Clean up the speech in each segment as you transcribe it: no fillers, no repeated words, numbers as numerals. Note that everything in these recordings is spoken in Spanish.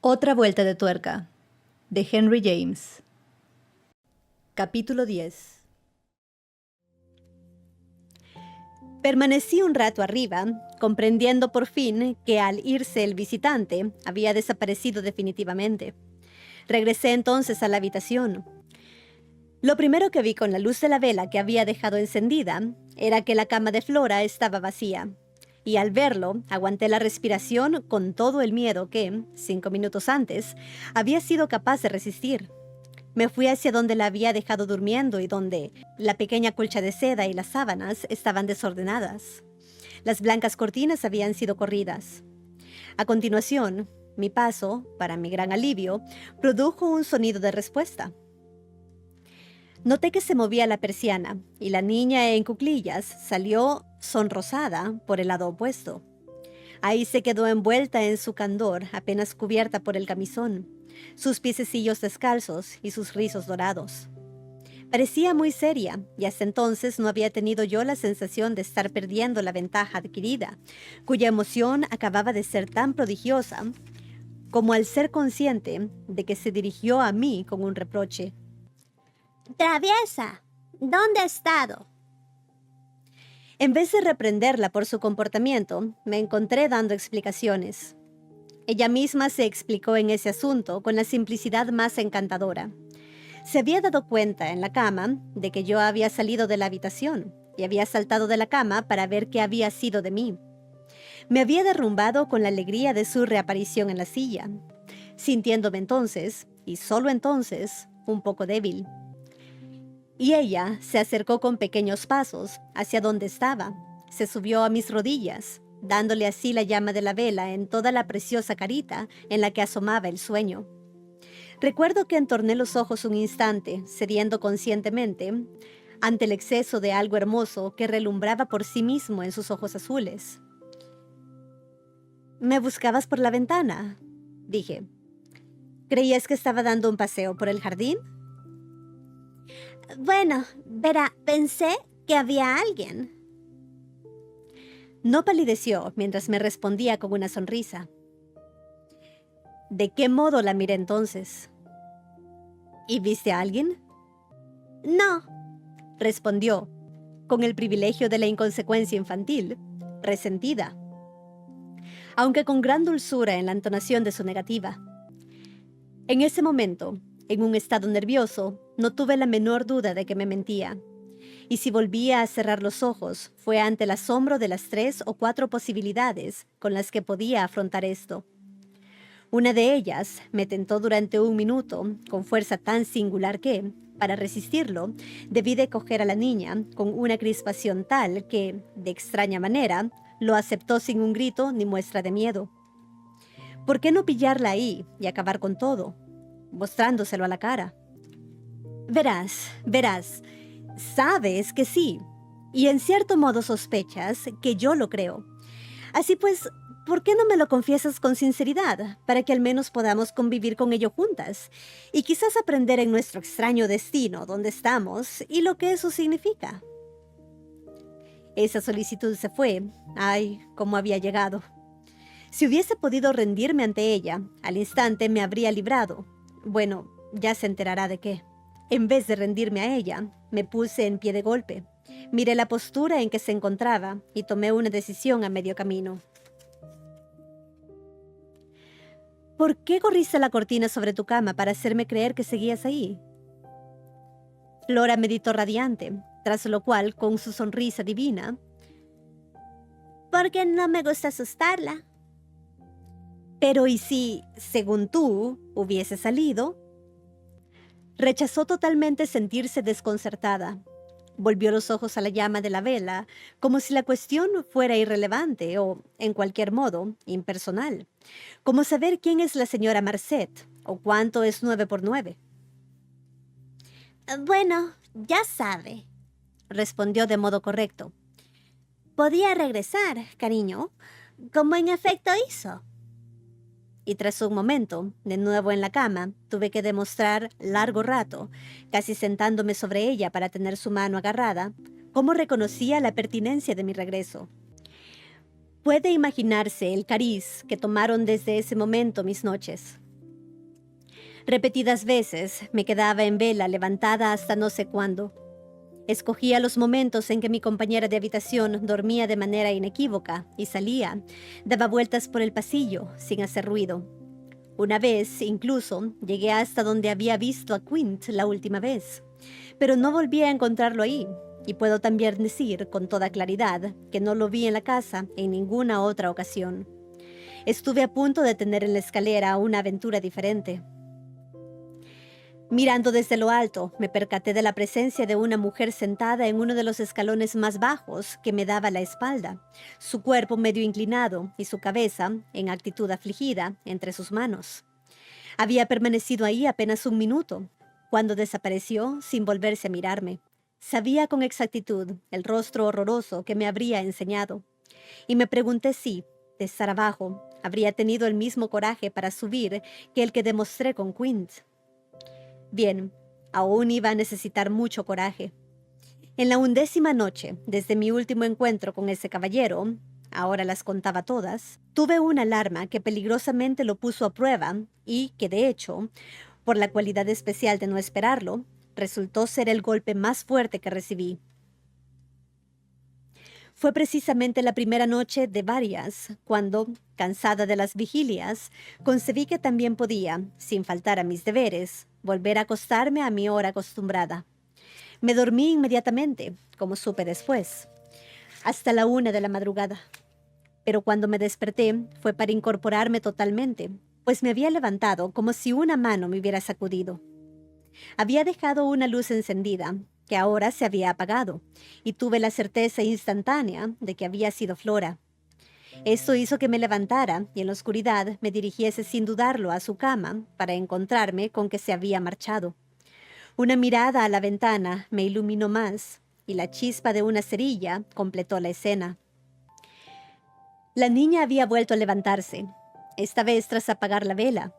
Otra vuelta de tuerca, de Henry James. Capítulo 10. Permanecí un rato arriba, comprendiendo por fin que al irse el visitante había desaparecido definitivamente. Regresé entonces a la habitación. Lo primero que vi con la luz de la vela que había dejado encendida era que la cama de Flora estaba vacía. Y al verlo, aguanté la respiración con todo el miedo que, 5 minutos antes, había sido capaz de resistir. Me fui hacia donde la había dejado durmiendo y donde la pequeña colcha de seda y las sábanas estaban desordenadas. Las blancas cortinas habían sido corridas. A continuación, mi paso, para mi gran alivio, produjo un sonido de respuesta. Noté que se movía la persiana y la niña en cuclillas salió sonrosada por el lado opuesto. Ahí se quedó envuelta en su candor, apenas cubierta por el camisón, sus piececillos descalzos y sus rizos dorados. Parecía muy seria, y hasta entonces no había tenido yo la sensación de estar perdiendo la ventaja adquirida, cuya emoción acababa de ser tan prodigiosa como al ser consciente de que se dirigió a mí con un reproche. «Traviesa, ¿dónde ha estado?» En vez de reprenderla por su comportamiento, me encontré dando explicaciones. Ella misma se explicó en ese asunto con la simplicidad más encantadora. Se había dado cuenta en la cama de que yo había salido de la habitación y había saltado de la cama para ver qué había sido de mí. Me había derrumbado con la alegría de su reaparición en la silla, sintiéndome entonces, y solo entonces, un poco débil. Y ella se acercó con pequeños pasos hacia donde estaba. Se subió a mis rodillas, dándole así la llama de la vela en toda la preciosa carita en la que asomaba el sueño. Recuerdo que entorné los ojos un instante, cediendo conscientemente ante el exceso de algo hermoso que relumbraba por sí mismo en sus ojos azules. «¿Me buscabas por la ventana?», dije. «¿Creías que estaba dando un paseo por el jardín?» Bueno, verá, pensé que había alguien. No palideció mientras me respondía con una sonrisa. ¿De qué modo la miré entonces? ¿Y viste a alguien? No, respondió, con el privilegio de la inconsecuencia infantil, resentida, aunque con gran dulzura en la entonación de su negativa. En ese momento, en un estado nervioso, no tuve la menor duda de que me mentía. Y si volvía a cerrar los ojos, fue ante el asombro de las 3 o 4 posibilidades con las que podía afrontar esto. Una de ellas me tentó durante un minuto, con fuerza tan singular que, para resistirlo, debí de coger a la niña con una crispación tal que, de extraña manera, lo aceptó sin un grito ni muestra de miedo. ¿Por qué no pillarla ahí y acabar con todo, mostrándoselo a la cara? Verás, sabes que sí, y en cierto modo sospechas que yo lo creo. Así pues, ¿por qué no me lo confiesas con sinceridad, para que al menos podamos convivir con ello juntas, y quizás aprender en nuestro extraño destino dónde estamos y lo que eso significa? Esa solicitud se fue. Ay, cómo había llegado. Si hubiese podido rendirme ante ella, al instante me habría librado. Bueno, ya se enterará de qué. En vez de rendirme a ella, me puse en pie de golpe. Miré la postura en que se encontraba y tomé una decisión a medio camino. ¿Por qué corriste la cortina sobre tu cama para hacerme creer que seguías ahí? Flora meditó radiante, tras lo cual, con su sonrisa divina, porque no me gusta asustarla. Pero ¿y si, según tú, hubiese salido? Rechazó totalmente sentirse desconcertada. Volvió los ojos a la llama de la vela, como si la cuestión fuera irrelevante o, en cualquier modo, impersonal. Como saber quién es la señora Marcet o cuánto es 9 por 9. Bueno, ya sabe, respondió de modo correcto. Podía regresar, cariño, como en efecto hizo. Y tras un momento, de nuevo en la cama, tuve que demostrar largo rato, casi sentándome sobre ella para tener su mano agarrada, cómo reconocía la pertinencia de mi regreso. Puede imaginarse el cariz que tomaron desde ese momento mis noches. Repetidas veces me quedaba en vela levantada hasta no sé cuándo. Escogía los momentos en que mi compañera de habitación dormía de manera inequívoca y salía, daba vueltas por el pasillo sin hacer ruido. Una vez, incluso, llegué hasta donde había visto a Quint la última vez, pero no volví a encontrarlo ahí, y puedo también decir con toda claridad que no lo vi en la casa en ninguna otra ocasión. Estuve a punto de tener en la escalera una aventura diferente. Mirando desde lo alto, me percaté de la presencia de una mujer sentada en uno de los escalones más bajos que me daba la espalda, su cuerpo medio inclinado y su cabeza, en actitud afligida, entre sus manos. Había permanecido ahí apenas un minuto, cuando desapareció sin volverse a mirarme. Sabía con exactitud el rostro horroroso que me habría enseñado, y me pregunté si, de estar abajo, habría tenido el mismo coraje para subir que el que demostré con Quint. Bien, aún iba a necesitar mucho coraje. En la 11ª noche, desde mi último encuentro con ese caballero, ahora las contaba todas, tuve una alarma que peligrosamente lo puso a prueba y que, de hecho, por la cualidad especial de no esperarlo, resultó ser el golpe más fuerte que recibí. Fue precisamente la primera noche de varias, cuando, cansada de las vigilias, concebí que también podía, sin faltar a mis deberes, volver a acostarme a mi hora acostumbrada. Me dormí inmediatamente, como supe después, hasta la 1 de la madrugada. Pero cuando me desperté fue para incorporarme totalmente, pues me había levantado como si una mano me hubiera sacudido. Había dejado una luz encendida, que ahora se había apagado, y tuve la certeza instantánea de que había sido Flora. Esto hizo que me levantara y en la oscuridad me dirigiese sin dudarlo a su cama para encontrarme con que se había marchado. Una mirada a la ventana me iluminó más, y la chispa de una cerilla completó la escena. La niña había vuelto a levantarse, esta vez tras apagar la vela,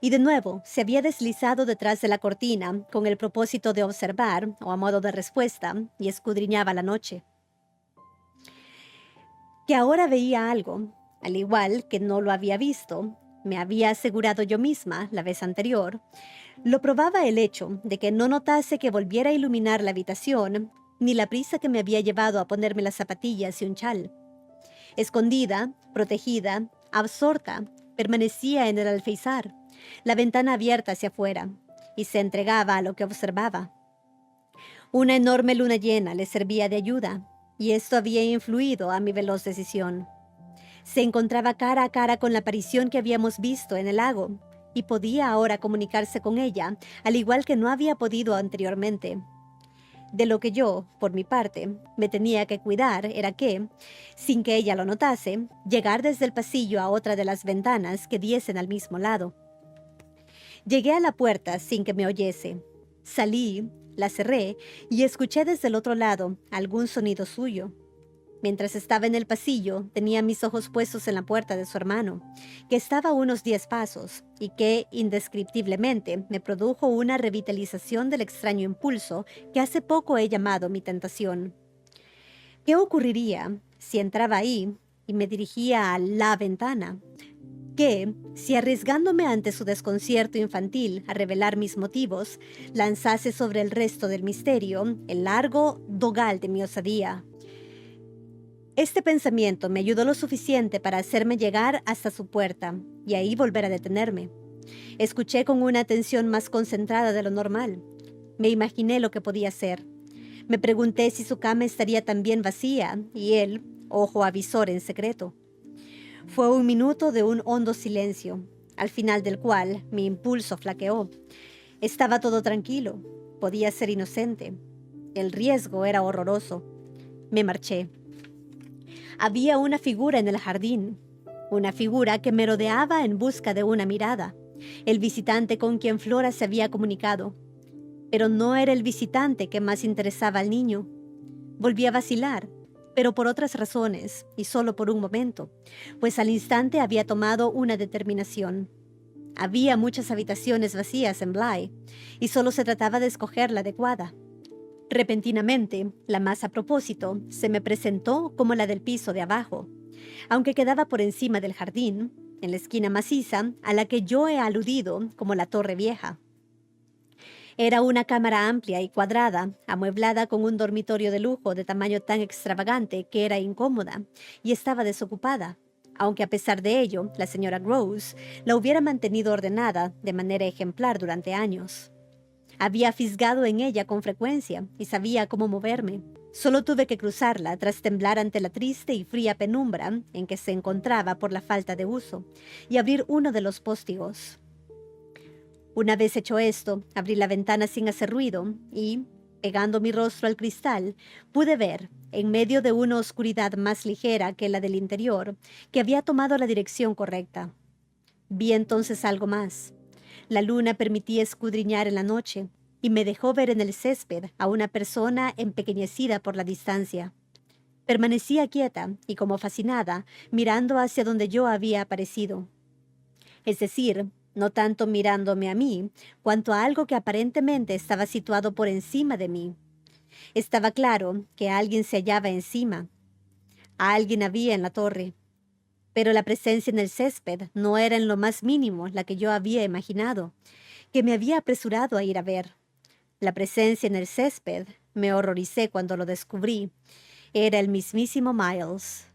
y de nuevo se había deslizado detrás de la cortina con el propósito de observar, o a modo de respuesta, y escudriñaba la noche. Que ahora veía algo, al igual que no lo había visto, me había asegurado yo misma la vez anterior, lo probaba el hecho de que no notase que volviera a iluminar la habitación, ni la prisa que me había llevado a ponerme las zapatillas y un chal. Escondida, protegida, absorta, permanecía en el alféizar, la ventana abierta hacia afuera, y se entregaba a lo que observaba. Una enorme luna llena le servía de ayuda, y esto había influido a mi veloz decisión. Se encontraba cara a cara con la aparición que habíamos visto en el lago, y podía ahora comunicarse con ella, al igual que no había podido anteriormente. De lo que yo, por mi parte, me tenía que cuidar era que, sin que ella lo notase, llegar desde el pasillo a otra de las ventanas que diesen al mismo lado. Llegué a la puerta sin que me oyese. Salí, la cerré y escuché desde el otro lado algún sonido suyo. Mientras estaba en el pasillo, tenía mis ojos puestos en la puerta de su hermano, que estaba a unos 10 pasos, y que, indescriptiblemente, me produjo una revitalización del extraño impulso que hace poco he llamado mi tentación. ¿Qué ocurriría si entraba ahí y me dirigía a la ventana? ¿Qué si, arriesgándome ante su desconcierto infantil a revelar mis motivos, lanzase sobre el resto del misterio el largo dogal de mi osadía? Este pensamiento me ayudó lo suficiente para hacerme llegar hasta su puerta y ahí volver a detenerme. Escuché con una atención más concentrada de lo normal. Me imaginé lo que podía ser. Me pregunté si su cama estaría también vacía y él, ojo avisor en secreto. Fue un minuto de un hondo silencio, al final del cual mi impulso flaqueó. Estaba todo tranquilo. Podía ser inocente. El riesgo era horroroso. Me marché. Había una figura en el jardín, una figura que merodeaba en busca de una mirada, el visitante con quien Flora se había comunicado. Pero no era el visitante que más interesaba al niño. Volví a vacilar, pero por otras razones, y solo por un momento, pues al instante había tomado una determinación. Había muchas habitaciones vacías en Bly, y solo se trataba de escoger la adecuada. Repentinamente, la más a propósito, se me presentó como la del piso de abajo. Aunque quedaba por encima del jardín, en la esquina maciza a la que yo he aludido como la Torre Vieja. Era una cámara amplia y cuadrada, amueblada con un dormitorio de lujo de tamaño tan extravagante que era incómoda, y estaba desocupada, aunque a pesar de ello, la señora Gross la hubiera mantenido ordenada de manera ejemplar durante años. Había fisgado en ella con frecuencia y sabía cómo moverme. Solo tuve que cruzarla tras temblar ante la triste y fría penumbra en que se encontraba por la falta de uso, y abrir uno de los póstigos. Una vez hecho esto, abrí la ventana sin hacer ruido y, pegando mi rostro al cristal, pude ver, en medio de una oscuridad más ligera que la del interior, que había tomado la dirección correcta. Vi entonces algo más. La luna permitía escudriñar en la noche y me dejó ver en el césped a una persona empequeñecida por la distancia. Permanecía quieta y como fascinada, mirando hacia donde yo había aparecido. Es decir, no tanto mirándome a mí, cuanto a algo que aparentemente estaba situado por encima de mí. Estaba claro que alguien se hallaba encima. Alguien había en la torre. Pero la presencia en el césped no era en lo más mínimo la que yo había imaginado, que me había apresurado a ir a ver. La presencia en el césped, me horroricé cuando lo descubrí, era el mismísimo Miles.